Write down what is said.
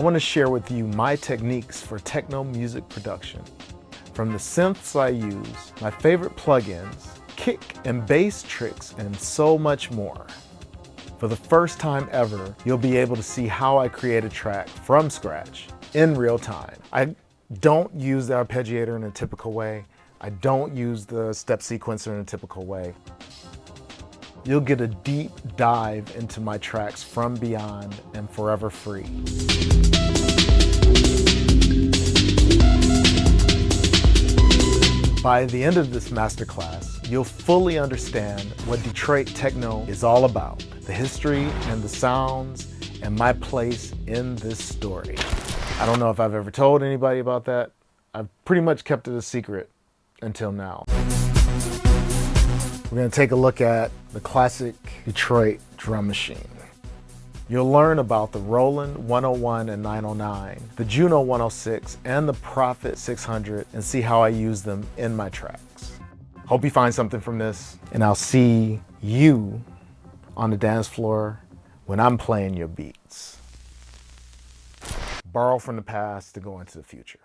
want to share with you my techniques for techno music production. From the synths I use, my favorite plugins, kick and bass tricks, and so much more. For the first time ever, you'll be able to see how I create a track from scratch in real time. I don't use the arpeggiator in a typical way. I don't use the step sequencer in a typical way. You'll get a deep dive into my tracks from beyond and forever free. By the end of this masterclass, you'll fully understand what Detroit Techno is all about, the history and the sounds, and my place in this story. I don't know if I've ever told anybody about that. I've pretty much kept it a secret until now. We're going to take a look at the classic Detroit drum machine. You'll learn about the Roland 101 and 909, the Juno 106, and the Prophet 600, and see how I use them in my tracks. Hope you find something from this, and I'll see you on the dance floor when I'm playing your beats. Borrow from the past to go into the future.